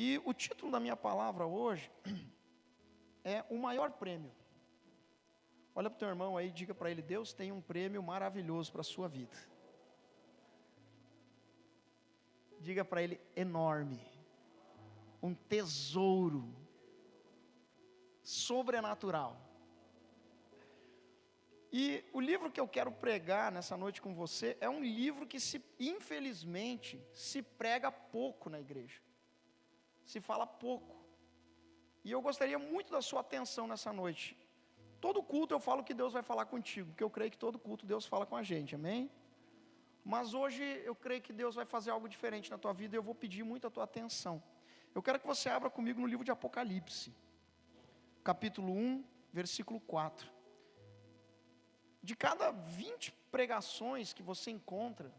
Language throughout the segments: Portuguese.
E o título da minha palavra hoje é o maior prêmio. Olha para o teu irmão aí e diga para ele: Deus tem um prêmio maravilhoso para a sua vida. Diga para ele: enorme, um tesouro sobrenatural. E o livro que eu quero pregar nessa noite com você é um livro que, infelizmente, se prega pouco na igreja. Se fala pouco. E eu gostaria muito da sua atenção nessa noite. Todo culto eu falo que Deus vai falar contigo, porque eu creio que todo culto Deus fala com a gente, amém? Mas hoje eu creio que Deus vai fazer algo diferente na tua vida e eu vou pedir muito a tua atenção. Eu quero que você abra comigo no livro de Apocalipse, capítulo 1, versículo 4. De cada 20 pregações que você encontra,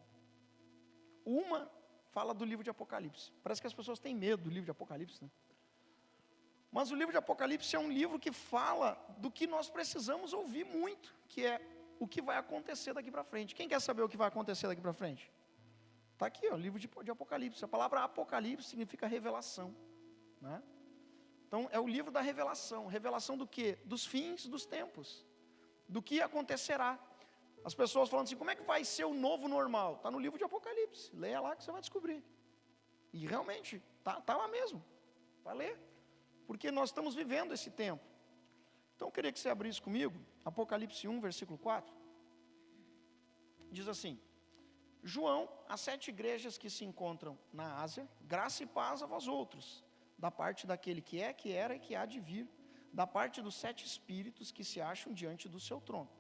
uma fala do livro de Apocalipse. Parece que as pessoas têm medo do livro de Apocalipse, né? Mas o livro de Apocalipse é um livro que fala do que nós precisamos ouvir muito, que é o que vai acontecer daqui para frente. Quem quer saber o que vai acontecer daqui para frente? Está aqui, ó, o livro de Apocalipse. A palavra Apocalipse significa revelação, né? Então é o livro da revelação. Revelação do quê? Dos fins dos tempos, do que acontecerá. As pessoas falando assim: como é que vai ser o novo normal? Está no livro de Apocalipse, leia lá que você vai descobrir. E realmente, está lá mesmo, vai ler, porque nós estamos vivendo esse tempo. Então eu queria que você abrisse comigo, Apocalipse 1, versículo 4, diz assim: João, as 7 igrejas que se encontram na Ásia, graça e paz a vós outros, da parte daquele que é, que era e que há de vir, da parte dos 7 espíritos que se acham diante do seu trono,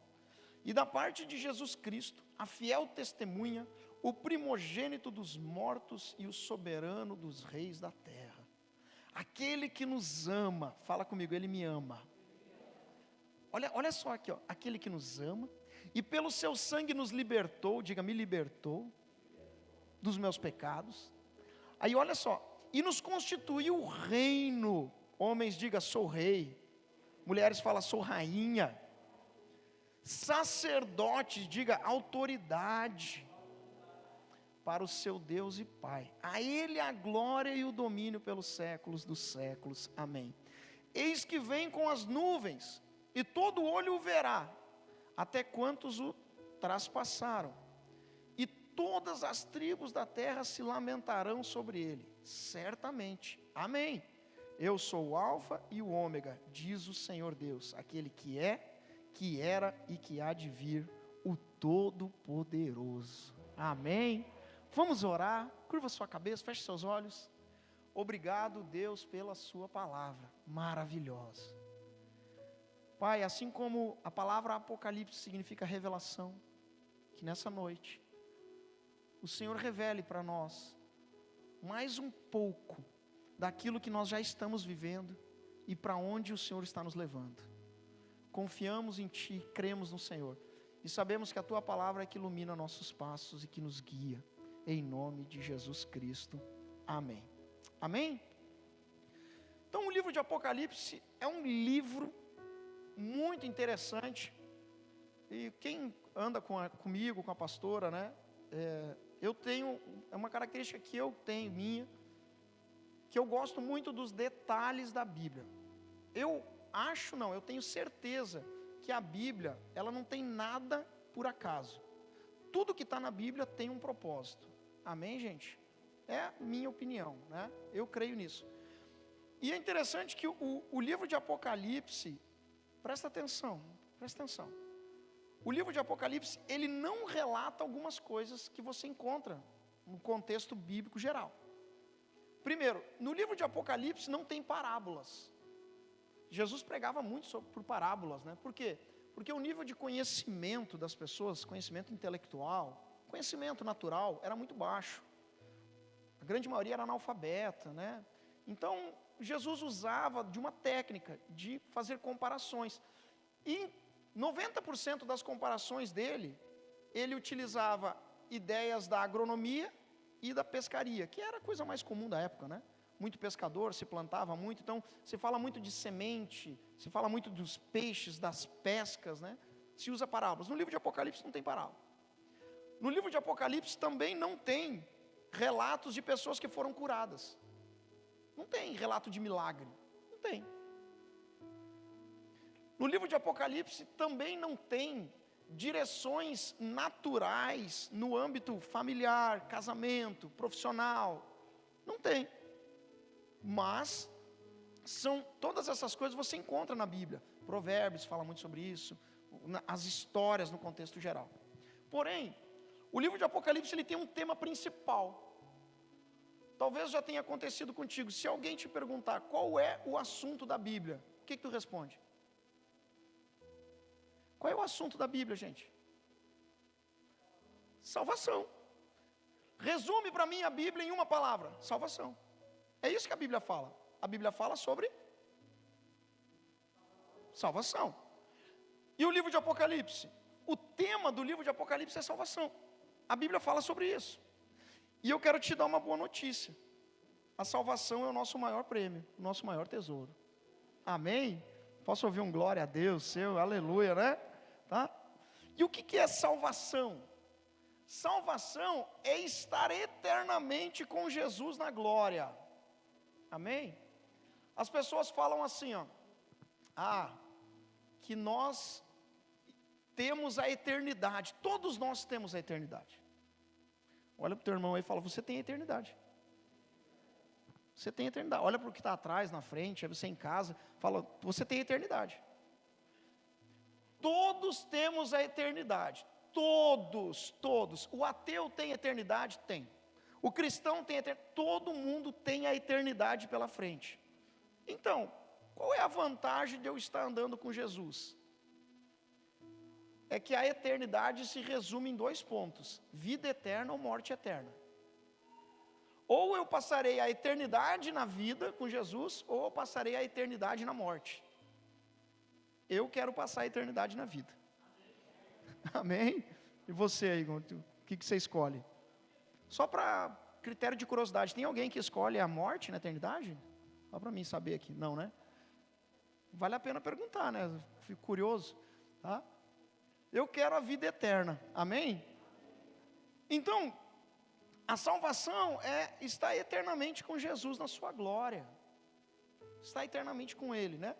e da parte de Jesus Cristo, a fiel testemunha, o primogênito dos mortos e o soberano dos reis da terra. Aquele que nos ama, fala comigo, ele me ama. Olha só aqui, ó, aquele que nos ama, e pelo seu sangue nos libertou, diga, me libertou, dos meus pecados. Aí olha só, e nos constituiu reino. Homens, diga, sou rei. Mulheres, fala, sou rainha. Sacerdotes, diga, autoridade, para o seu Deus e Pai. A Ele a glória e o domínio pelos séculos dos séculos. Amém. Eis que vem com as nuvens, e todo olho o verá, até quantos o traspassaram. E todas as tribos da terra se lamentarão sobre ele, certamente. Amém. Eu sou o Alfa e o Ômega, diz o Senhor Deus, aquele que é, que era e que há de vir, o Todo-Poderoso. Amém. Vamos orar, curva sua cabeça, feche seus olhos. Obrigado, Deus, pela sua palavra maravilhosa. Pai, assim como a palavra Apocalipse significa revelação, que nessa noite o Senhor revele para nós mais um pouco daquilo que nós já estamos vivendo e para onde o Senhor está nos levando. Confiamos em Ti, cremos no Senhor e sabemos que a Tua palavra é que ilumina nossos passos e que nos guia, em nome de Jesus Cristo, amém. Amém? Então o livro de Apocalipse é um livro muito interessante, e quem anda comigo, com a pastora, né, eu tenho, é uma característica que eu tenho minha, que eu gosto muito dos detalhes da Bíblia. Eu tenho certeza que a Bíblia, ela não tem nada por acaso. Tudo que está na Bíblia tem um propósito. Amém, gente? É a minha opinião, né? Eu creio nisso. E é interessante que o livro de Apocalipse, presta atenção. O livro de Apocalipse, ele não relata algumas coisas que você encontra no contexto bíblico geral. Primeiro, no livro de Apocalipse não tem parábolas. Jesus pregava muito por parábolas, né? Por quê? Porque o nível de conhecimento das pessoas, conhecimento intelectual, conhecimento natural, era muito baixo. A grande maioria era analfabeta, né? Então, Jesus usava de uma técnica de fazer comparações. E 90% das comparações dele, ele utilizava ideias da agronomia e da pescaria, que era a coisa mais comum da época, né? Muito pescador, se plantava muito, então se fala muito de semente, se fala muito dos peixes, das pescas, né? Se usa parábolas. No livro de Apocalipse não tem parábola. No livro de Apocalipse também não tem relatos de pessoas que foram curadas. Não tem relato de milagre. Não tem. No livro de Apocalipse também não tem direções naturais no âmbito familiar, casamento, profissional. Não tem. Mas todas essas coisas você encontra na Bíblia. Provérbios fala muito sobre isso, as histórias no contexto geral. Porém, o livro de Apocalipse ele tem um tema principal. Talvez já tenha acontecido contigo. Se alguém te perguntar qual é o assunto da Bíblia, o que tu responde? Qual é o assunto da Bíblia, gente? Salvação. Resume para mim a Bíblia em uma palavra: salvação. É isso que a Bíblia fala. A Bíblia fala sobre salvação. E o livro de Apocalipse? O tema do livro de Apocalipse é salvação. A Bíblia fala sobre isso. E eu quero te dar uma boa notícia. A salvação é o nosso maior prêmio, o nosso maior tesouro. Amém? Posso ouvir um glória a Deus seu, aleluia, né? Tá? E o que é salvação? Salvação é estar eternamente com Jesus na glória. Amém? As pessoas falam assim, ó, que nós temos a eternidade. Todos nós temos a eternidade. Olha para o teu irmão aí e fala: você tem a eternidade. Você tem a eternidade. Olha para o que está atrás, na frente, aí você em casa, fala: você tem a eternidade. Todos temos a eternidade. Todos. O ateu tem eternidade? Tem. O cristão tem eternidade. Todo mundo tem a eternidade pela frente. Então, qual é a vantagem de eu estar andando com Jesus? É que a eternidade se resume em 2 pontos: vida eterna ou morte eterna. Ou eu passarei a eternidade na vida com Jesus, ou eu passarei a eternidade na morte. Eu quero passar a eternidade na vida. Amém? E você aí, o que você escolhe? Só para critério de curiosidade, tem alguém que escolhe a morte na eternidade? Só para mim saber aqui. Não, né? Vale a pena perguntar, né? Fico curioso. Tá? Eu quero a vida eterna. Amém? Então, a salvação é estar eternamente com Jesus na sua glória. Estar eternamente com Ele, né?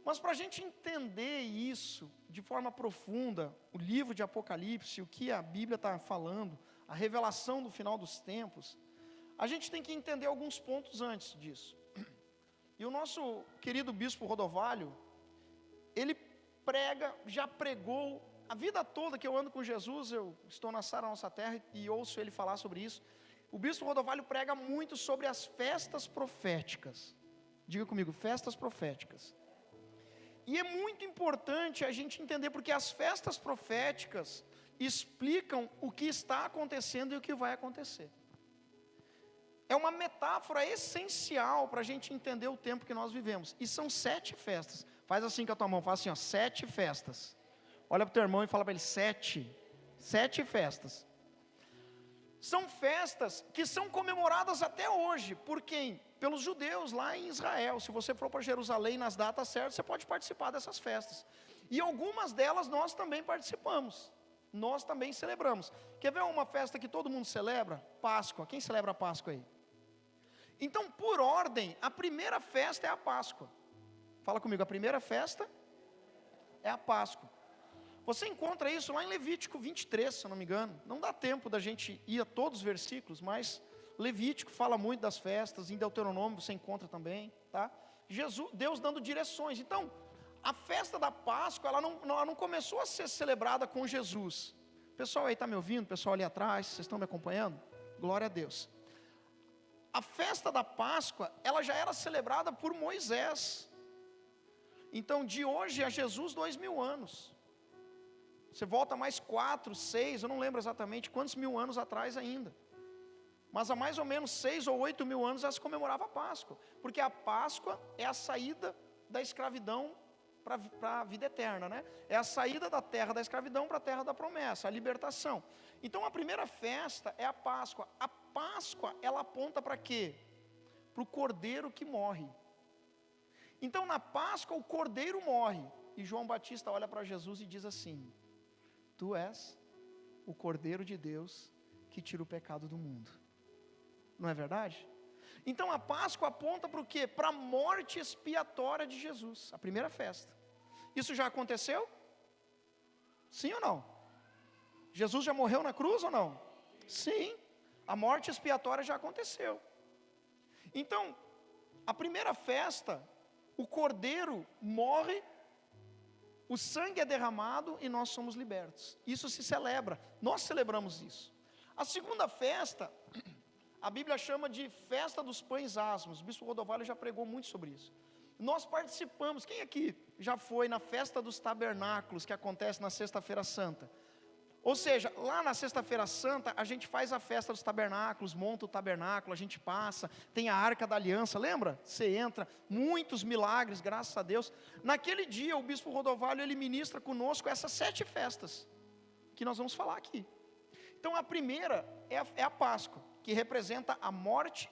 Mas para a gente entender isso de forma profunda, o livro de Apocalipse, o que a Bíblia está falando, a revelação do final dos tempos, a gente tem que entender alguns pontos antes disso. E o nosso querido bispo Rodovalho, ele já pregou, a vida toda que eu ando com Jesus, eu estou na Sara Nossa Terra e ouço ele falar sobre isso. O bispo Rodovalho prega muito sobre as festas proféticas. Diga comigo, festas proféticas. E é muito importante a gente entender, porque as festas proféticas explicam o que está acontecendo e o que vai acontecer. É uma metáfora essencial para a gente entender o tempo que nós vivemos. E são 7 festas. Faz assim com a tua mão, faz assim, ó, 7 festas. Olha para o teu irmão e fala para ele: 7 festas. São festas que são comemoradas até hoje. Por quem? Pelos judeus lá em Israel. Se você for para Jerusalém nas datas certas, você pode participar dessas festas. E algumas delas nós também participamos. Nós também celebramos. Quer ver uma festa que todo mundo celebra? Páscoa. Quem celebra a Páscoa aí? Então, por ordem, a primeira festa é a Páscoa. Fala comigo, a primeira festa é a Páscoa. Você encontra isso lá em Levítico 23, se eu não me engano. Não dá tempo da gente ir a todos os versículos, mas Levítico fala muito das festas. Em Deuteronômio você encontra também, tá? Deus dando direções. Então, a festa da Páscoa, ela não começou a ser celebrada com Jesus. O pessoal aí está me ouvindo? O pessoal ali atrás, vocês estão me acompanhando? Glória a Deus. A festa da Páscoa, ela já era celebrada por Moisés. Então, de hoje a Jesus, 2000 anos. Você volta mais 4, 6, eu não lembro exatamente quantos mil anos atrás ainda. Mas há mais ou menos 6 ou 8 mil anos já se comemorava a Páscoa. Porque a Páscoa é a saída da escravidão para a vida eterna, né? É a saída da terra da escravidão para a terra da promessa, a libertação. Então a primeira festa é a Páscoa. A Páscoa, ela aponta para quê? Para o cordeiro que morre. Então na Páscoa o cordeiro morre. E João Batista olha para Jesus e diz assim: Tu és o cordeiro de Deus que tira o pecado do mundo. Não é verdade? Então a Páscoa aponta para o quê? Para a morte expiatória de Jesus, a primeira festa. Isso já aconteceu? Sim ou não? Jesus já morreu na cruz ou não? Sim, a morte expiatória já aconteceu. Então, a primeira festa, o cordeiro morre, o sangue é derramado e nós somos libertos. Isso se celebra, nós celebramos isso. A segunda festa, a Bíblia chama de festa dos pães asmos. O bispo Rodovalho já pregou muito sobre isso. Nós participamos, quem aqui já foi na festa dos tabernáculos, que acontece na sexta-feira santa? Ou seja, lá na sexta-feira santa, a gente faz a festa dos tabernáculos, monta o tabernáculo, a gente passa, tem a arca da aliança, lembra? Você entra, muitos milagres, graças a Deus. Naquele dia, o bispo Rodovalho, ele ministra conosco essas 7 festas, que nós vamos falar aqui. Então, a primeira é a Páscoa, que representa a morte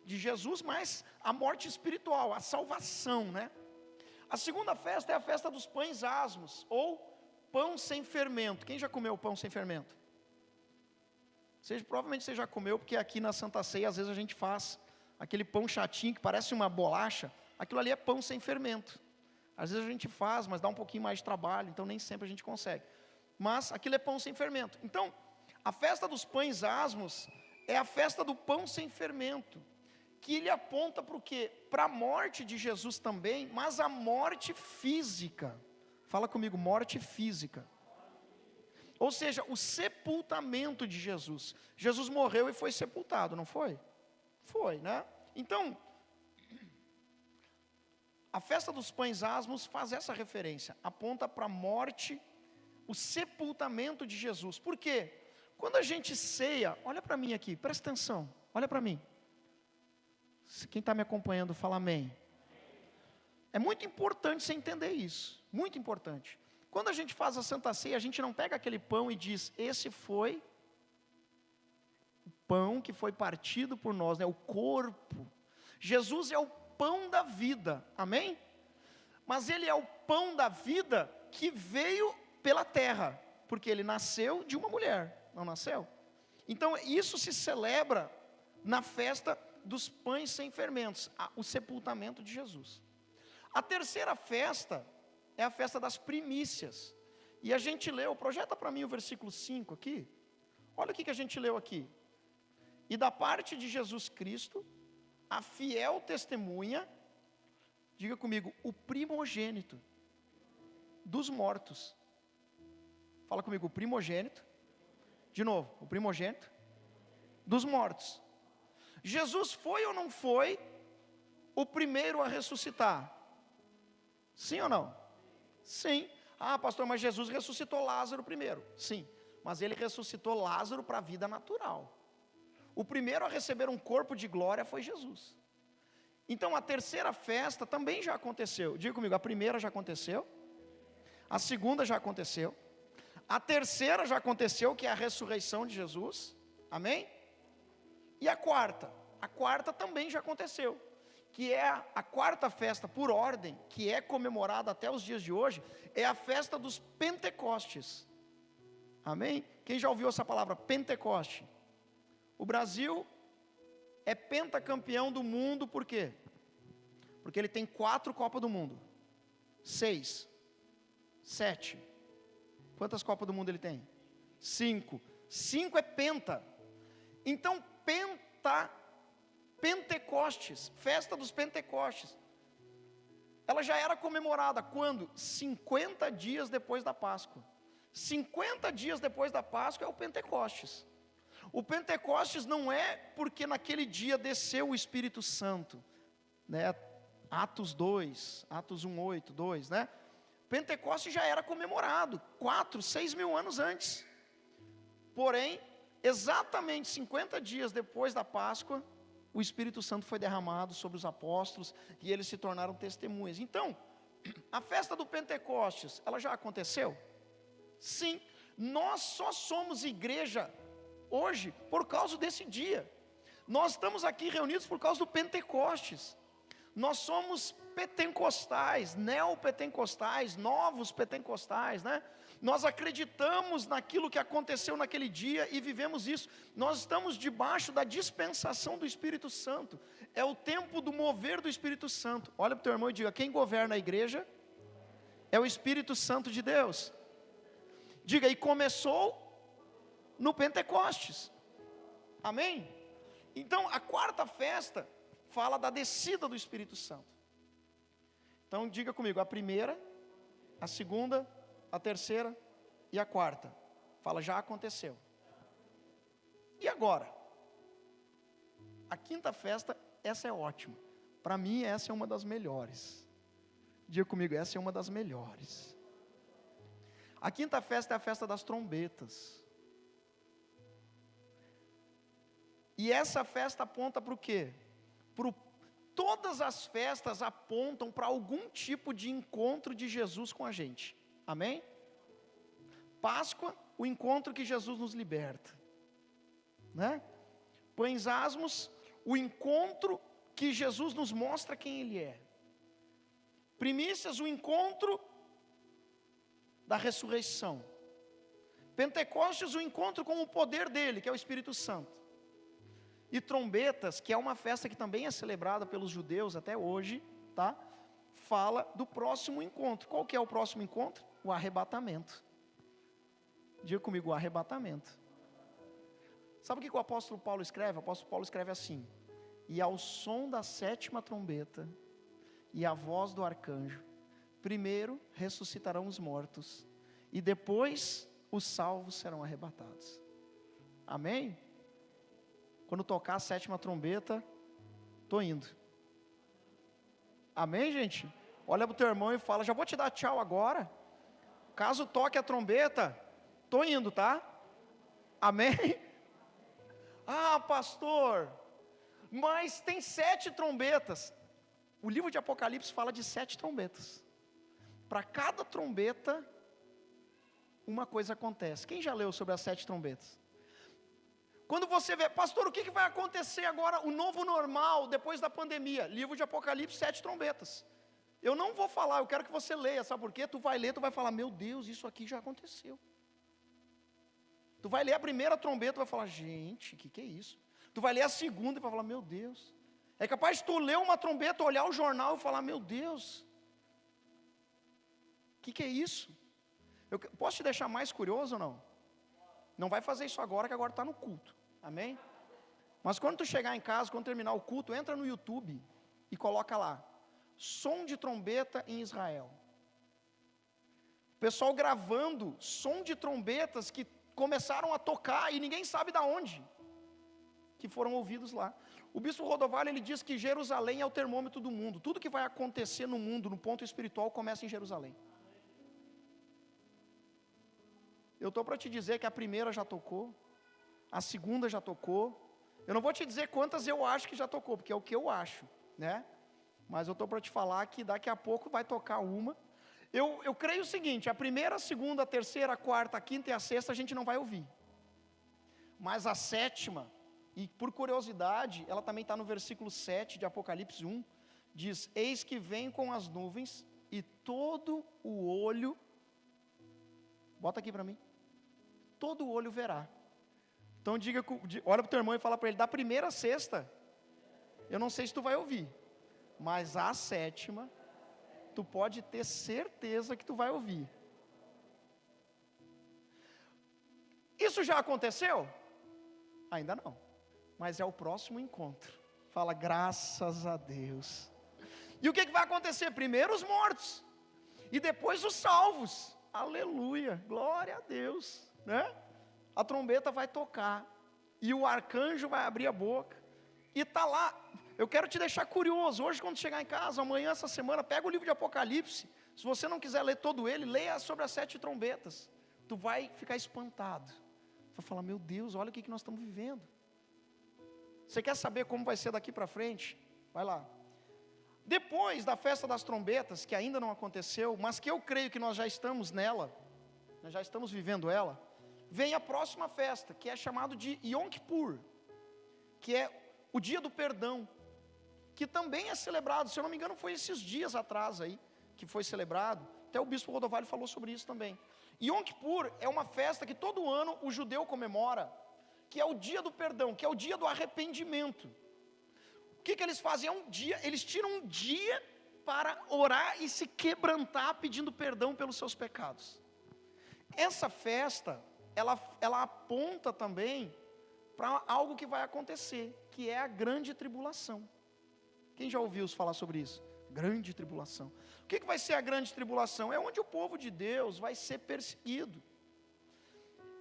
de Jesus, mas a morte espiritual, a salvação, né? A segunda festa é a festa dos pães asmos, ou pão sem fermento. Quem já comeu pão sem fermento? Provavelmente você já comeu, porque aqui na Santa Ceia, às vezes a gente faz aquele pão chatinho, que parece uma bolacha. Aquilo ali é pão sem fermento. Às vezes a gente faz, mas dá um pouquinho mais de trabalho, então nem sempre a gente consegue. Mas aquilo é pão sem fermento. Então, a festa dos pães asmos é a festa do pão sem fermento, que ele aponta para o quê? Para a morte de Jesus também, mas a morte física. Fala comigo, morte física. Ou seja, o sepultamento de Jesus. Jesus morreu e foi sepultado, não foi? Foi, né? Então, a festa dos pães asmos faz essa referência, aponta para a morte, o sepultamento de Jesus. Por quê? Quando a gente ceia, olha para mim aqui, presta atenção, olha para mim. Quem está me acompanhando, fala amém. É muito importante você entender isso, muito importante. Quando a gente faz a Santa Ceia, a gente não pega aquele pão e diz, esse foi o pão que foi partido por nós, né? O corpo. Jesus é o pão da vida, amém? Mas ele é o pão da vida que veio pela terra, porque ele nasceu de uma mulher, não nasceu? Então isso se celebra na festa dos pães sem fermentos, o sepultamento de Jesus. A terceira festa é a festa das primícias. E a gente leu, projeta para mim o versículo 5 aqui. Olha o que a gente leu aqui. E da parte de Jesus Cristo, a fiel testemunha, diga comigo, o primogênito dos mortos. Fala comigo, o primogênito. De novo, o primogênito dos mortos. Jesus foi ou não foi o primeiro a ressuscitar? Sim ou não? Sim. Ah, pastor, mas Jesus ressuscitou Lázaro primeiro. Sim, mas ele ressuscitou Lázaro para a vida natural. O primeiro a receber um corpo de glória foi Jesus. Então a terceira festa também já aconteceu. Diga comigo, a primeira já aconteceu. A segunda já aconteceu. A terceira já aconteceu, que é a ressurreição de Jesus. Amém? E a quarta? A quarta também já aconteceu, que é a quarta festa por ordem, que é comemorada até os dias de hoje, é a festa dos Pentecostes. Amém? Quem já ouviu essa palavra, Pentecoste? O Brasil é pentacampeão do mundo, por quê? Porque ele tem 4 Copas do Mundo. 6. 7. Quantas Copas do Mundo ele tem? 5. 5 é penta. Então, Pentecostes, festa dos Pentecostes, ela já era comemorada quando? 50 dias depois da Páscoa. 50 dias depois da Páscoa é o Pentecostes. O Pentecostes não é porque naquele dia desceu o Espírito Santo, né? Atos 2, Atos 1, 8, 2, né? Pentecostes já era comemorado 4, 6 mil anos antes. Porém, exatamente 50 dias depois da Páscoa, o Espírito Santo foi derramado sobre os apóstolos e eles se tornaram testemunhas. Então, a festa do Pentecostes, ela já aconteceu? Sim, nós só somos igreja hoje por causa desse dia. Nós estamos aqui reunidos por causa do Pentecostes. Nós somos pentecostais, neopentecostais, novos pentecostais, né? nós acreditamos naquilo que aconteceu naquele dia e vivemos isso. Nós estamos debaixo da dispensação do Espírito Santo, é o tempo do mover do Espírito Santo. Olha para o teu irmão e diga: quem governa a igreja é o Espírito Santo de Deus. Diga: e começou no Pentecostes, amém? Então a quarta festa fala da descida do Espírito Santo. Então diga comigo: a primeira, a segunda, a terceira e a quarta. Fala: já aconteceu. E agora? A quinta festa, essa é ótima. Para mim essa é uma das melhores. Diga comigo: essa é uma das melhores. A quinta festa é a festa das trombetas. E essa festa aponta para o quê? Todas as festas apontam para algum tipo de encontro de Jesus com a gente. Amém? Páscoa, o encontro que Jesus nos liberta, né? Pães asmos, o encontro que Jesus nos mostra quem Ele é. Primícias, o encontro da ressurreição. Pentecostes, o encontro com o poder dele, que é o Espírito Santo. E trombetas, que é uma festa que também é celebrada pelos judeus até hoje, tá? Fala do próximo encontro. Qual que é o próximo encontro? O arrebatamento. Diga comigo: o arrebatamento. Sabe o que o apóstolo Paulo escreve? O apóstolo Paulo escreve assim: e ao som da sétima trombeta e a voz do arcanjo, primeiro ressuscitarão os mortos, e depois os salvos serão arrebatados. Amém? Quando tocar a sétima trombeta, estou indo. Amém, gente? Olha para o teu irmão e fala: já vou te dar tchau agora. Caso toque a trombeta, estou indo, tá? Amém? Ah, pastor, mas tem 7 trombetas. O livro de Apocalipse fala de 7 trombetas. Para cada trombeta, uma coisa acontece. Quem já leu sobre as 7 trombetas? Quando você vê: pastor, o que vai acontecer agora, o novo normal, depois da pandemia? Livro de Apocalipse, 7 trombetas. Eu não vou falar, eu quero que você leia, sabe por quê? Tu vai ler, tu vai falar: meu Deus, isso aqui já aconteceu. Tu vai ler a primeira trombeta, tu vai falar: gente, o que é isso? Tu vai ler a segunda e vai falar: meu Deus. É capaz de tu ler uma trombeta, olhar o jornal e falar: meu Deus, o que é isso? Eu posso te deixar mais curioso ou não? Não vai fazer isso agora, que agora está no culto, amém? Mas quando tu chegar em casa, quando terminar o culto, entra no YouTube e coloca lá: som de trombeta em Israel. O pessoal gravando som de trombetas que começaram a tocar e ninguém sabe de onde, que foram ouvidos lá. O bispo Rodovalho, ele diz que Jerusalém é o termômetro do mundo. Tudo que vai acontecer no mundo, no ponto espiritual, começa em Jerusalém. Eu estou para te dizer que a primeira já tocou, a segunda já tocou. Eu não vou te dizer quantas eu acho que já tocou, porque é o que eu acho, né? Mas eu estou para te falar que daqui a pouco vai tocar uma. Eu creio o seguinte: a primeira, a segunda, a terceira, a quarta, a quinta e a sexta a gente não vai ouvir. Mas a sétima, e por curiosidade, ela também está no versículo 7 de Apocalipse 1, diz: eis que vem com as nuvens, e todo o olho, bota aqui para mim, todo olho verá. Então olha para o teu irmão e fala para ele: da primeira a sexta, eu não sei se tu vai ouvir, mas a sétima, tu pode ter certeza que tu vai ouvir. Isso já aconteceu? Ainda não, mas é o próximo encontro. Fala: graças a Deus. E o que vai acontecer? Primeiro os mortos, e depois os salvos. Aleluia, glória a Deus, né? A trombeta vai tocar, e o arcanjo vai abrir a boca, e está lá. Eu quero te deixar curioso, hoje quando chegar em casa, amanhã, essa semana, pega o livro de Apocalipse. Se você não quiser ler todo ele, leia sobre as 7 trombetas. Tu vai ficar espantado, vai falar: meu Deus, olha o que nós estamos vivendo. Você quer saber como vai ser daqui para frente? Vai lá. Depois da festa das trombetas, que ainda não aconteceu, mas que eu creio que nós já estamos nela, nós já estamos vivendo ela, vem a próxima festa, que é chamado de Yom Kippur, que é o dia do perdão, que também é celebrado, se eu não me engano foi esses dias atrás aí, que foi celebrado. Até o bispo Rodovalho falou sobre isso também. Yom Kippur é uma festa que todo ano o judeu comemora, que é o dia do perdão, que é o dia do arrependimento. O que eles fazem? É um dia, eles tiram um dia para orar e se quebrantar pedindo perdão pelos seus pecados. Essa festa, ela aponta também para algo que vai acontecer, que é a grande tribulação. Quem já ouviu falar sobre isso? Grande tribulação. O que vai ser a grande tribulação? É onde o povo de Deus vai ser perseguido.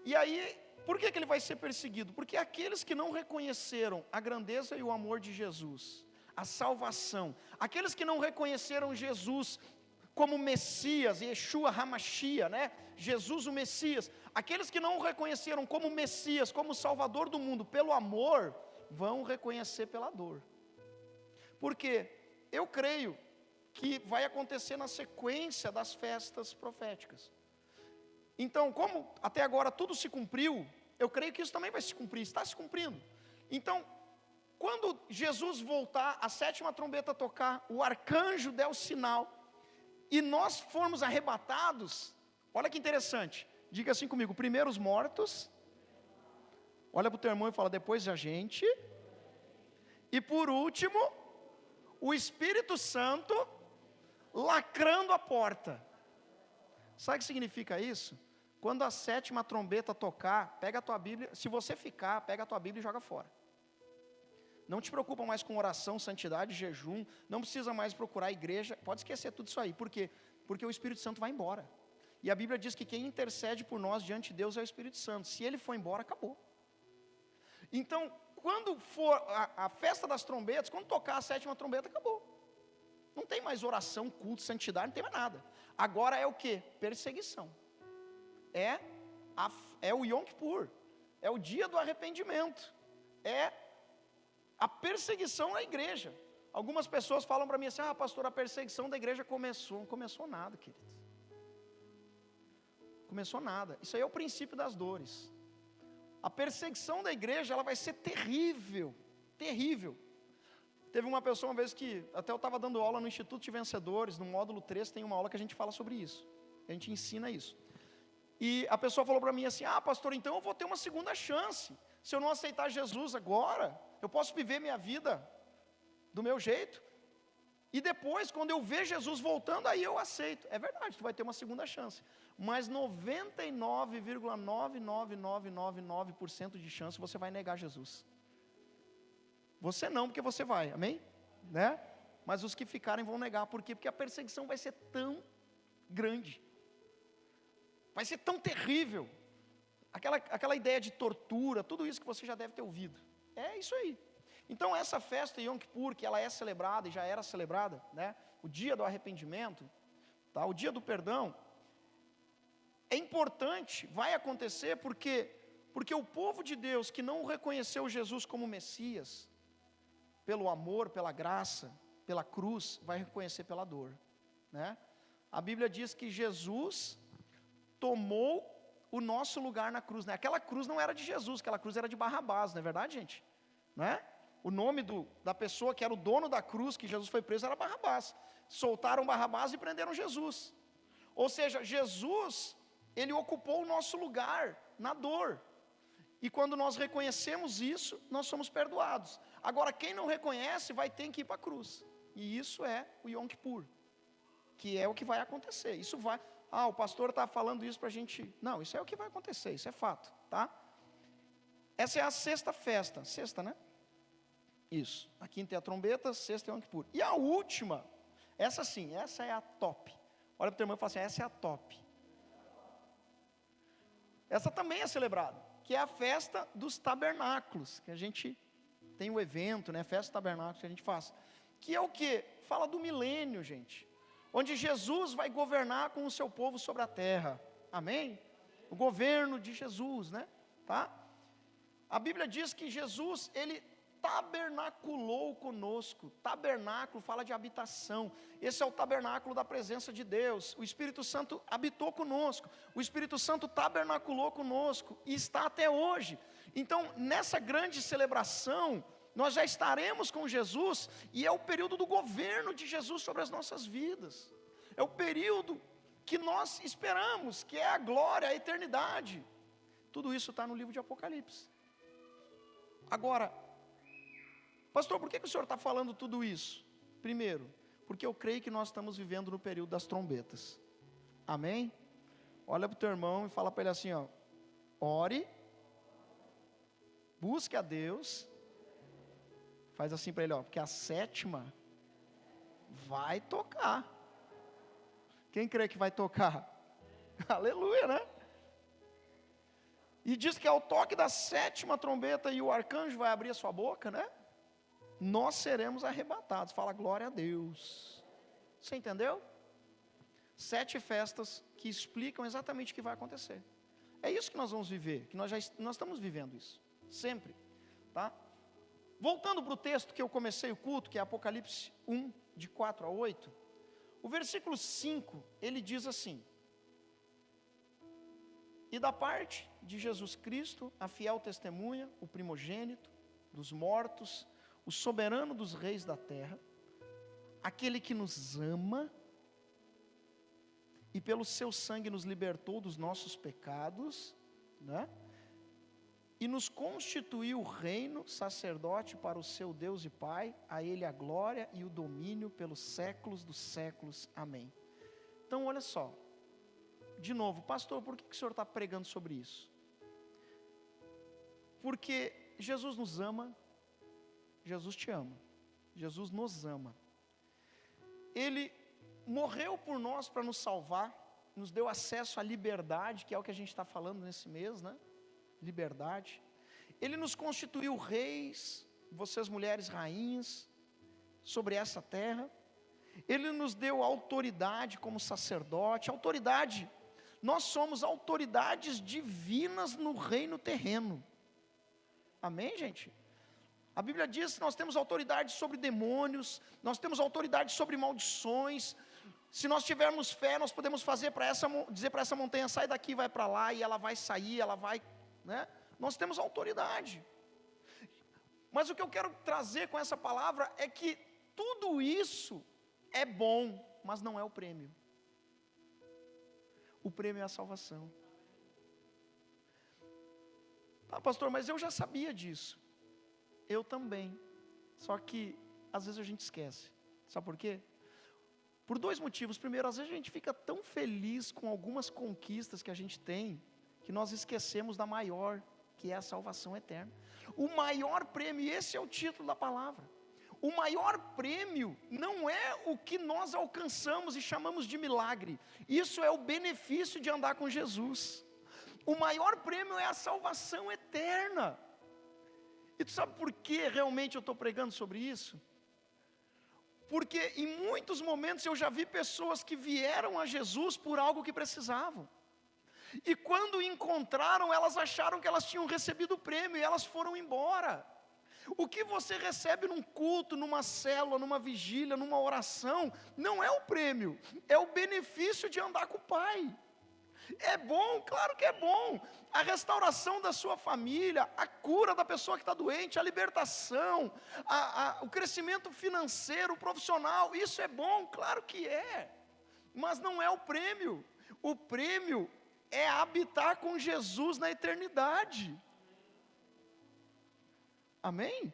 E aí, por que ele vai ser perseguido? Porque aqueles que não reconheceram a grandeza e o amor de Jesus, a salvação, aqueles que não reconheceram Jesus como Messias, Yeshua HaMashiach, né? Jesus o Messias, aqueles que não o reconheceram como Messias, como Salvador do mundo, pelo amor, vão reconhecer pela dor. Porque eu creio que vai acontecer na sequência das festas proféticas. Então, como até agora tudo se cumpriu, eu creio que isso também vai se cumprir, está se cumprindo. Então, quando Jesus voltar, a 7ª trombeta tocar, o arcanjo der o sinal, e nós formos arrebatados, olha que interessante, diga assim comigo, primeiro os mortos, olha para o teu irmão e fala, depois a gente, e por último, o Espírito Santo lacrando a porta. Sabe o que significa isso? Quando a 7ª trombeta tocar, pega a tua Bíblia, se você ficar, pega a tua Bíblia e joga fora. Não te preocupa mais com oração, santidade, jejum, não precisa mais procurar a igreja, pode esquecer tudo isso aí. Por quê? Porque o Espírito Santo vai embora. E a Bíblia diz que quem intercede por nós diante de Deus é o Espírito Santo. Se ele for embora, acabou. Então, quando for a festa das trombetas, quando tocar a 7ª trombeta, acabou. Não tem mais oração, culto, santidade, não tem mais nada. Agora é o que? Perseguição. É o Yom Kippur. É o dia do arrependimento. É a perseguição na igreja. Algumas pessoas falam para mim assim, pastor, a perseguição da igreja começou. Não começou nada, queridos. Começou nada. Isso aí é o princípio das dores. A perseguição da igreja, ela vai ser terrível. Terrível. Teve uma pessoa uma vez que, até eu estava dando aula no Instituto de Vencedores, no módulo 3, tem uma aula que a gente fala sobre isso. A gente ensina isso. E a pessoa falou para mim assim, pastor, então eu vou ter uma segunda chance. Se eu não aceitar Jesus agora, eu posso viver minha vida do meu jeito. E depois, quando eu ver Jesus voltando, aí eu aceito. É verdade, tu vai ter uma segunda chance. Mas 99,99999% de chance você vai negar Jesus. Você não, porque você vai, amém? Né? Mas os que ficarem vão negar, por quê? Porque a perseguição vai ser tão grande. Vai ser tão terrível. Aquela ideia de tortura, tudo isso que você já deve ter ouvido. É isso aí. Então essa festa Yom Kippur, que ela é celebrada e já era celebrada, né? O dia do arrependimento, tá? O dia do perdão, é importante, vai acontecer porque o povo de Deus que não reconheceu Jesus como Messias, pelo amor, pela graça, pela cruz, vai reconhecer pela dor, né? A Bíblia diz que Jesus tomou o nosso lugar na cruz, né? Aquela cruz não era de Jesus, aquela cruz era de Barrabás, não é verdade, gente? Né? O nome da pessoa que era o dono da cruz, que Jesus foi preso, era Barrabás. Soltaram Barrabás e prenderam Jesus. Ou seja, Jesus, ele ocupou o nosso lugar na dor. E quando nós reconhecemos isso, nós somos perdoados. Agora, quem não reconhece vai ter que ir para a cruz. E isso é o Yom Kippur, que é o que vai acontecer. Isso vai... o pastor está falando isso para a gente... Não, isso é o que vai acontecer, isso é fato, tá? Essa é a sexta festa, sexta, né? Isso, a quinta é a trombeta, sexta é o Yom Kippur. E a última, essa sim, essa é a top. Olha para o teu irmão e fala assim, essa é a top. Essa também é celebrada, que é a festa dos tabernáculos, que a gente tem o evento, né? Festa dos tabernáculos que a gente faz. Que é o quê? Fala do milênio, gente. Onde Jesus vai governar com o seu povo sobre a terra. Amém? O governo de Jesus, né? Tá? A Bíblia diz que Jesus, ele tabernaculou conosco. Tabernáculo fala de habitação. Esse é o tabernáculo da presença de Deus. O Espírito Santo habitou conosco. O Espírito Santo tabernaculou conosco e está até hoje. Então, nessa grande celebração, nós já estaremos com Jesus, e é o período do governo de Jesus sobre as nossas vidas. É o período que nós esperamos, que é a glória, a eternidade. Tudo isso está no livro de Apocalipse. Agora, pastor, por que o senhor está falando tudo isso? Primeiro, porque eu creio que nós estamos vivendo no período das trombetas. Amém? Olha para o teu irmão e fala para ele assim, ó, ore, busque a Deus, faz assim para ele, ó, porque a 7ª vai tocar. Quem crê que vai tocar? Aleluia, né? E diz que ao toque da 7ª trombeta e o arcanjo vai abrir a sua boca, né? Nós seremos arrebatados. Fala glória a Deus. Você entendeu? 7 festas que explicam exatamente o que vai acontecer. É isso que nós vamos viver, que nós estamos vivendo isso, sempre, tá? Voltando para o texto que eu comecei o culto, que é Apocalipse 1, de 4 a 8, o versículo 5, ele diz assim: e da parte de Jesus Cristo, a fiel testemunha, o primogênito dos mortos, o soberano dos reis da terra, aquele que nos ama, e pelo seu sangue nos libertou dos nossos pecados, né? E nos constituiu reino, sacerdote para o seu Deus e Pai, a Ele a glória e o domínio pelos séculos dos séculos. Amém. Então olha só, de novo, pastor, por que o senhor está pregando sobre isso? Porque Jesus nos ama, Jesus te ama, Jesus nos ama. Ele morreu por nós para nos salvar, nos deu acesso à liberdade, que é o que a gente está falando nesse mês, né? Liberdade. Ele nos constituiu reis, vocês mulheres rainhas, sobre essa terra. Ele nos deu autoridade como sacerdote, autoridade. Nós somos autoridades divinas no reino terreno. Amém, gente? A Bíblia diz que nós temos autoridade sobre demônios, nós temos autoridade sobre maldições. Se nós tivermos fé, nós podemos dizer para essa montanha, sai daqui, vai para lá, e ela vai sair, ela vai, né? Nós temos autoridade. Mas o que eu quero trazer com essa palavra é que tudo isso é bom, mas não é o prêmio. O prêmio é a salvação. Ah, pastor, mas eu já sabia disso. Eu também. Só que às vezes a gente esquece. Sabe por quê? Por 2 motivos. Primeiro, às vezes a gente fica tão feliz com algumas conquistas que a gente tem, que nós esquecemos da maior, que é a salvação eterna. O maior prêmio, e esse é o título da palavra, o maior prêmio não é o que nós alcançamos e chamamos de milagre. Isso é o benefício de andar com Jesus. O maior prêmio é a salvação eterna. E tu sabe por que realmente eu estou pregando sobre isso? Porque em muitos momentos eu já vi pessoas que vieram a Jesus por algo que precisavam. E quando encontraram, elas acharam que elas tinham recebido o prêmio e elas foram embora. O que você recebe num culto, numa célula, numa vigília, numa oração, não é o prêmio, é o benefício de andar com o Pai. É bom, claro que é bom. A restauração da sua família, a cura da pessoa que está doente, a libertação, o crescimento financeiro, profissional, isso é bom, claro que é. Mas não é o prêmio. O prêmio é habitar com Jesus na eternidade. Amém?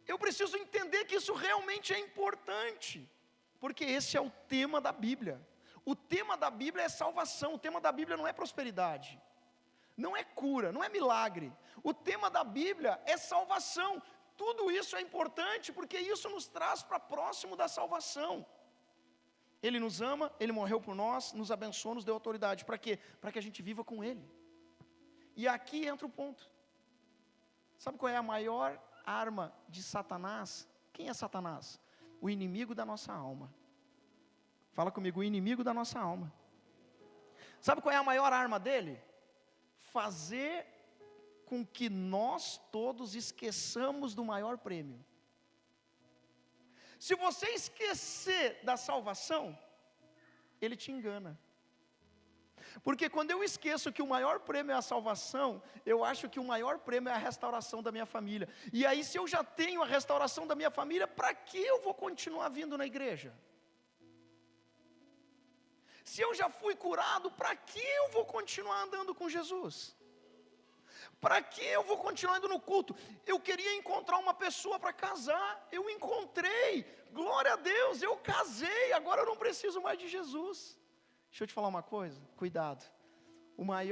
Eu preciso entender que isso realmente é importante, porque esse é o tema da Bíblia. O tema da Bíblia é salvação, o tema da Bíblia não é prosperidade, não é cura, não é milagre. O tema da Bíblia é salvação. Tudo isso é importante, porque isso nos traz para próximo da salvação. Ele nos ama, Ele morreu por nós, nos abençoou, nos deu autoridade. Para quê? Para que a gente viva com Ele. E aqui entra o ponto. Sabe qual é a maior arma de Satanás? Quem é Satanás? O inimigo da nossa alma. Fala comigo, o inimigo da nossa alma. Sabe qual é a maior arma dele? Fazer com que nós todos esqueçamos do maior prêmio. Se você esquecer da salvação, ele te engana. Porque quando eu esqueço que o maior prêmio é a salvação, eu acho que o maior prêmio é a restauração da minha família. E aí, se eu já tenho a restauração da minha família, para que eu vou continuar vindo na igreja? Se eu já fui curado, para que eu vou continuar andando com Jesus? Para que eu vou continuar indo no culto? Eu queria encontrar uma pessoa para casar, eu encontrei, glória a Deus, eu casei, agora eu não preciso mais de Jesus. Deixa eu te falar uma coisa, cuidado.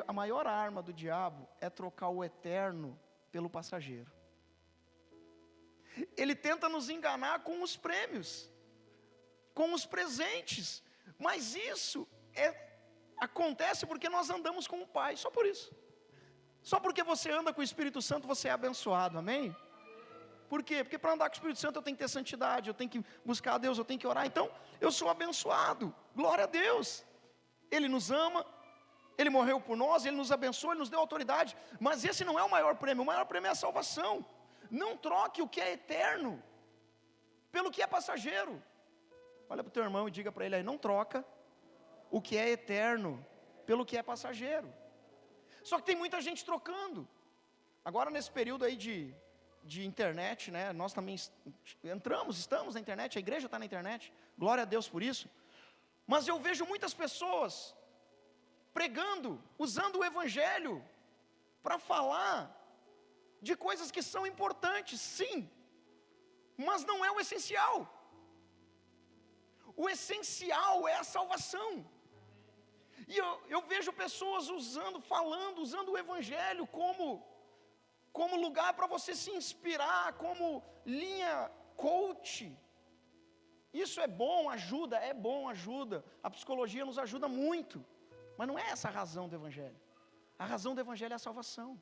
A maior arma do diabo é trocar o eterno pelo passageiro. Ele tenta nos enganar com os prêmios, com os presentes, mas isso acontece porque nós andamos com o Pai, só por isso. Só porque você anda com o Espírito Santo, você é abençoado, amém? Por quê? Porque para andar com o Espírito Santo eu tenho que ter santidade, eu tenho que buscar a Deus, eu tenho que orar, então eu sou abençoado, glória a Deus. Ele nos ama, Ele morreu por nós, Ele nos abençoou, Ele nos deu autoridade, mas esse não é o maior prêmio é a salvação. Não troque o que é eterno pelo que é passageiro. Olha para o teu irmão e diga para ele aí, não troca o que é eterno pelo que é passageiro. Só que tem muita gente trocando. Agora nesse período aí de internet, né, nós também estamos na internet, a igreja está na internet, glória a Deus por isso. Mas eu vejo muitas pessoas pregando, usando o evangelho para falar de coisas que são importantes, sim, mas não é o essencial. O essencial é a salvação. E eu vejo pessoas usando o evangelho como lugar para você se inspirar, como linha coach. Isso é bom, ajuda. A psicologia nos ajuda muito, mas não é essa a razão do evangelho. A razão do evangelho é a salvação.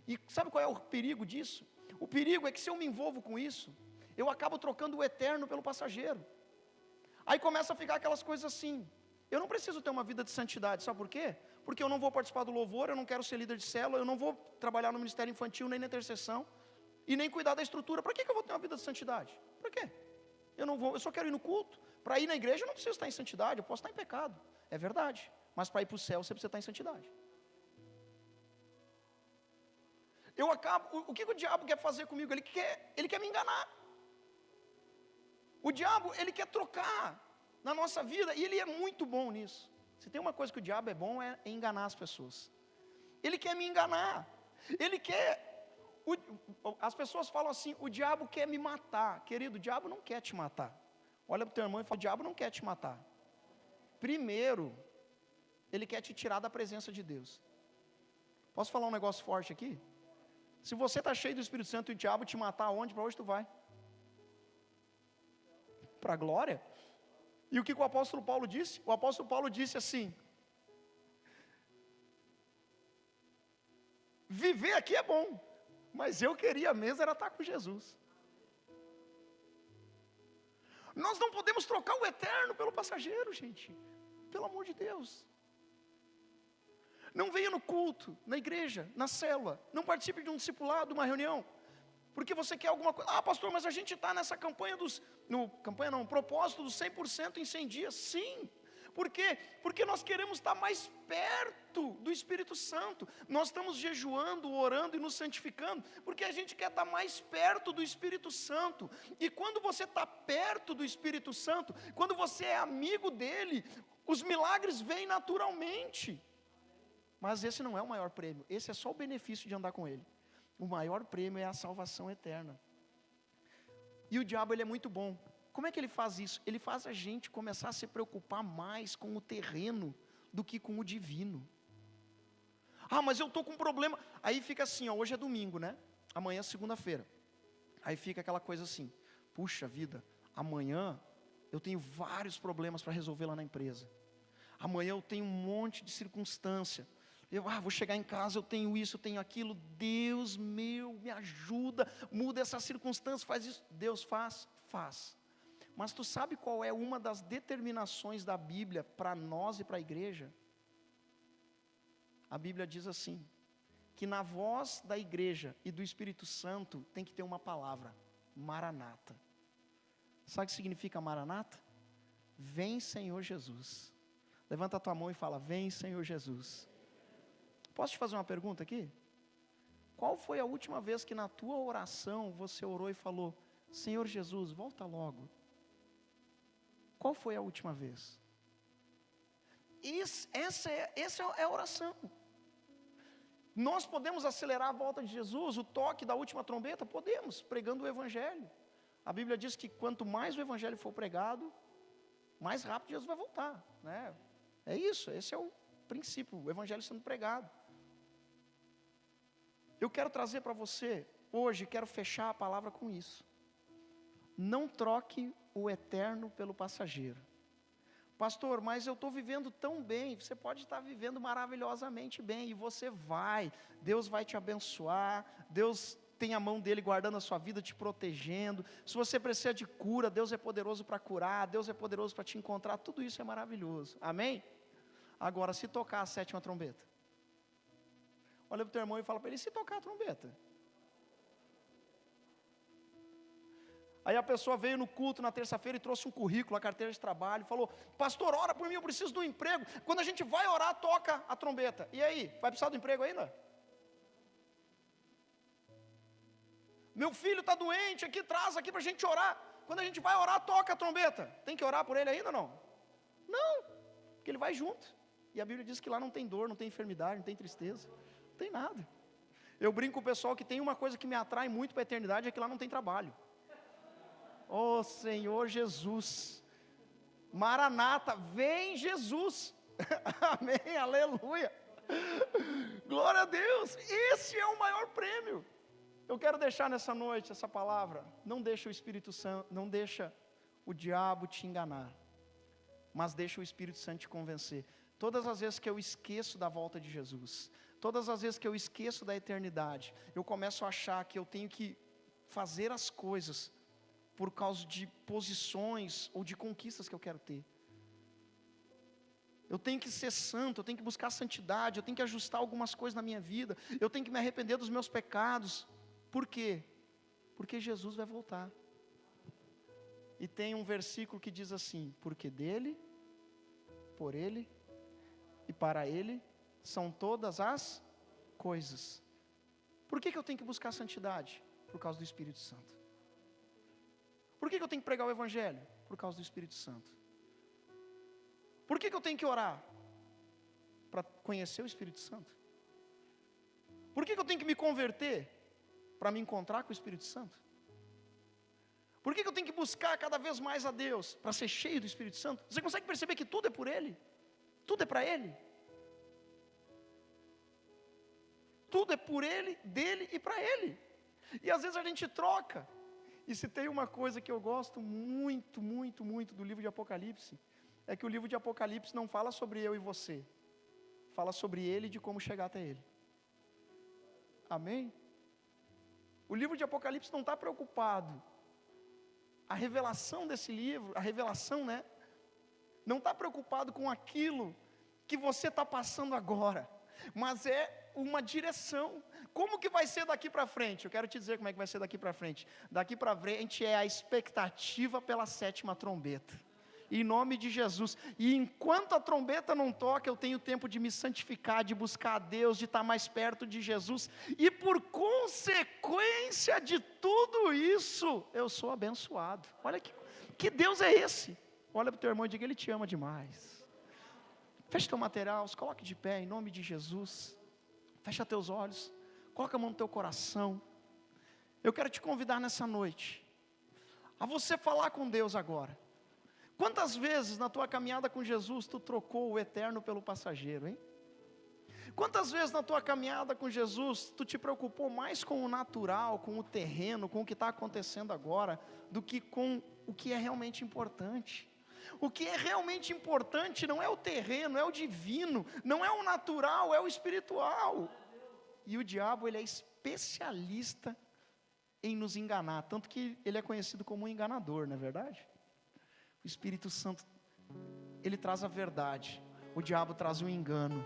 E sabe qual é o perigo disso? O perigo é que se eu me envolvo com isso, eu acabo trocando o eterno pelo passageiro. Aí começa a ficar aquelas coisas assim, eu não preciso ter uma vida de santidade, sabe por quê? Porque eu não vou participar do louvor, eu não quero ser líder de célula, eu não vou trabalhar no ministério infantil, nem na intercessão, e nem cuidar da estrutura. Para que eu vou ter uma vida de santidade? Para quê? Eu só quero ir no culto. Para ir na igreja eu não preciso estar em santidade, eu posso estar em pecado, é verdade, mas para ir para o céu você precisa estar em santidade. O que o diabo quer fazer comigo? Ele quer me enganar. O diabo, ele quer trocar na nossa vida, e ele é muito bom nisso. Se tem uma coisa que o diabo é bom, é enganar as pessoas. Ele quer me enganar. As pessoas falam assim, o diabo quer me matar. Querido, o diabo não quer te matar. Olha para o teu irmão e fala, o diabo não quer te matar. Primeiro, ele quer te tirar da presença de Deus. Posso falar um negócio forte aqui? Se você está cheio do Espírito Santo e o diabo te matar, aonde? Para onde tu vai? Para a glória. E o que o apóstolo Paulo disse? O apóstolo Paulo disse assim, viver aqui é bom, mas eu queria mesmo era estar com Jesus. Nós não podemos trocar o eterno pelo passageiro, gente, pelo amor de Deus. Não venha no culto, na igreja, na célula, não participe de um discipulado, de uma reunião, porque você quer alguma coisa. Ah, pastor, mas a gente está nessa propósito dos 100% em 100 dias. Sim, por quê? Porque nós queremos estar mais perto do Espírito Santo. Nós estamos jejuando, orando e nos santificando, porque a gente quer estar mais perto do Espírito Santo. E quando você está perto do Espírito Santo, quando você é amigo dele, os milagres vêm naturalmente. Mas esse não é o maior prêmio, esse é só o benefício de andar com ele. O maior prêmio é a salvação eterna. E o diabo, ele é muito bom. Como é que ele faz isso? Ele faz a gente começar a se preocupar mais com o terreno do que com o divino. Ah, mas eu estou com um problema. Aí fica assim, ó, hoje é domingo, né? Amanhã é segunda-feira. Aí fica aquela coisa assim, puxa vida, amanhã eu tenho vários problemas para resolver lá na empresa. Amanhã eu tenho um monte de circunstância. Vou chegar em casa, eu tenho isso, eu tenho aquilo. Deus meu, me ajuda, muda essa circunstância, faz isso. Deus faz. Mas tu sabe qual é uma das determinações da Bíblia para nós e para a igreja? A Bíblia diz assim, que na voz da igreja e do Espírito Santo tem que ter uma palavra, Maranata. Sabe o que significa Maranata? Vem, Senhor Jesus. Levanta a tua mão e fala, vem, Senhor Jesus. Posso te fazer uma pergunta aqui? Qual foi a última vez que na tua oração você orou e falou, Senhor Jesus, volta logo? Qual foi a última vez? Essa é a oração. Nós podemos acelerar a volta de Jesus, o toque da última trombeta? Podemos, pregando o Evangelho. A Bíblia diz que quanto mais o Evangelho for pregado, mais rápido Jesus vai voltar, né? É isso, esse é o princípio, o Evangelho sendo pregado. Eu quero trazer para você, hoje, quero fechar a palavra com isso. Não troque o eterno pelo passageiro. Pastor, mas eu estou vivendo tão bem. Você pode estar vivendo maravilhosamente bem, e você vai, Deus vai te abençoar, Deus tem a mão dele guardando a sua vida, te protegendo. Se você precisa de cura, Deus é poderoso para curar, Deus é poderoso para te encontrar, tudo isso é maravilhoso, amém? Agora, se tocar a 7ª trombeta, olha para o teu irmão e fala para ele, e se tocar a trombeta? Aí a pessoa veio no culto na terça-feira e trouxe um currículo, a carteira de trabalho, falou, pastor, ora por mim, eu preciso de um emprego. Quando a gente vai orar, toca a trombeta. E aí, vai precisar do emprego ainda? Meu filho está doente aqui, traz aqui para a gente orar. Quando a gente vai orar, toca a trombeta. Tem que orar por ele ainda ou não? Não, porque ele vai junto. E a Bíblia diz que lá não tem dor, não tem enfermidade, não tem tristeza, não tem nada. Eu brinco com o pessoal que tem uma coisa que me atrai muito para a eternidade, é que lá não tem trabalho. Oh Senhor Jesus, Maranata, vem Jesus, amém, aleluia, glória a Deus, esse é o maior prêmio. Eu quero deixar nessa noite essa palavra, não deixa o Espírito Santo, não deixa o diabo te enganar, mas deixa o Espírito Santo te convencer. Todas as vezes que eu esqueço da volta de Jesus, todas as vezes que eu esqueço da eternidade, eu começo a achar que eu tenho que fazer as coisas por causa de posições ou de conquistas que eu quero ter. Eu tenho que ser santo, eu tenho que buscar santidade, eu tenho que ajustar algumas coisas na minha vida, eu tenho que me arrepender dos meus pecados. Por quê? Porque Jesus vai voltar. E tem um versículo que diz assim, porque dele, por ele e para ele são todas as coisas. Por que eu tenho que buscar santidade? Por causa do Espírito Santo. Por que eu tenho que pregar o Evangelho? Por causa do Espírito Santo. Por que eu tenho que orar? Para conhecer o Espírito Santo. Por que eu tenho que me converter? Para me encontrar com o Espírito Santo. Por que eu tenho que buscar cada vez mais a Deus? Para ser cheio do Espírito Santo. Você consegue perceber que tudo é por Ele? Tudo é para Ele? Tudo é por Ele, dele e para Ele. E às vezes a gente troca. E se tem uma coisa que eu gosto muito, muito, muito do livro de Apocalipse, é que o livro de Apocalipse não fala sobre eu e você, fala sobre ele e de como chegar até ele. Amém? O livro de Apocalipse não está preocupado. A revelação desse livro, a revelação, né? Não está preocupado com aquilo que você está passando agora, mas é uma direção. Como que vai ser daqui para frente? Eu quero te dizer como é que vai ser daqui para frente. Daqui para frente é a expectativa pela 7ª trombeta. Em nome de Jesus. E enquanto a trombeta não toca, eu tenho tempo de me santificar, de buscar a Deus, de estar mais perto de Jesus. E por consequência de tudo isso, eu sou abençoado. Olha que Deus é esse? Olha para o teu irmão e diga, Ele te ama demais. Fecha teu material, se coloque de pé em nome de Jesus. Fecha teus olhos. Coloca a mão no teu coração. Eu quero te convidar nessa noite a você falar com Deus agora. Quantas vezes na tua caminhada com Jesus tu trocou o eterno pelo passageiro, hein? Quantas vezes na tua caminhada com Jesus tu te preocupou mais com o natural, com o terreno, com o que está acontecendo agora, do que com o que é realmente importante? O que é realmente importante não é o terreno, é o divino, não é o natural, é o espiritual. E o diabo, ele é especialista em nos enganar, tanto que ele é conhecido como um enganador, não é verdade? O Espírito Santo, ele traz a verdade, o diabo traz o engano.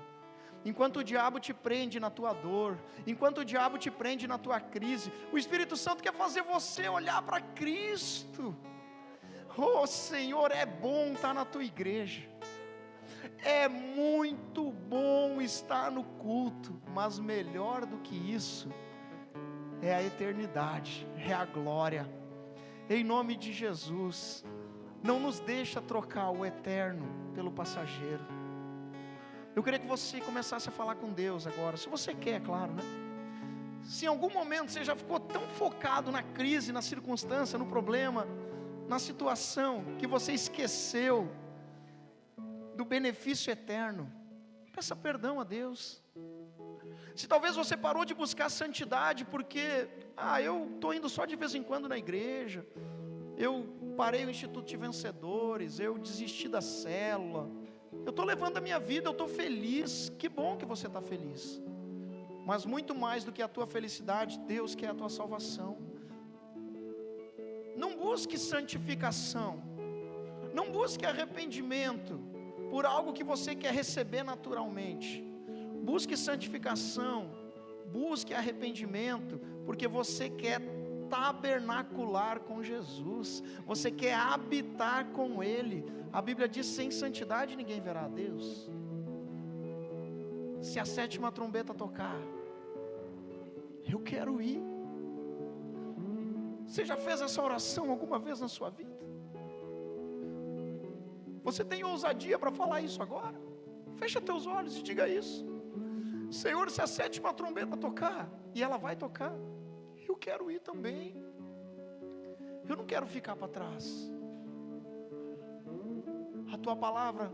Enquanto o diabo te prende na tua dor, enquanto o diabo te prende na tua crise, o Espírito Santo quer fazer você olhar para Cristo. Oh Senhor, é bom estar na tua igreja. É muito bom estar no culto, mas melhor do que isso é a eternidade, é a glória. Em nome de Jesus, não nos deixa trocar o eterno pelo passageiro. Eu queria que você começasse a falar com Deus agora, se você quer, claro, né? Se em algum momento você já ficou tão focado na crise, na circunstância, no problema, na situação, que você esqueceu do benefício eterno, peça perdão a Deus. Se talvez você parou de buscar santidade porque, eu estou indo só de vez em quando na igreja, eu parei o Instituto de Vencedores, eu desisti da célula, eu estou levando a minha vida, eu estou feliz. Que bom que você está feliz, mas muito mais do que a tua felicidade, Deus quer a tua salvação. Não busque santificação, não busque arrependimento por algo que você quer receber naturalmente. Busque santificação, busque arrependimento, porque você quer tabernacular com Jesus, você quer habitar com Ele. A Bíblia diz: sem santidade ninguém verá a Deus. Se a 7ª trombeta tocar, eu quero ir. Você já fez essa oração alguma vez na sua vida? Você tem ousadia para falar isso agora? Fecha teus olhos e diga isso: Senhor, se a 7ª trombeta tocar, e ela vai tocar, eu quero ir também. Eu não quero ficar para trás. A tua palavra,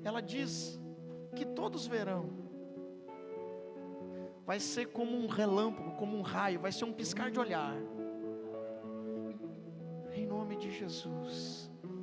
ela diz que todos verão. Vai ser como um relâmpago, como um raio, vai ser um piscar de olhar. Em nome de Jesus.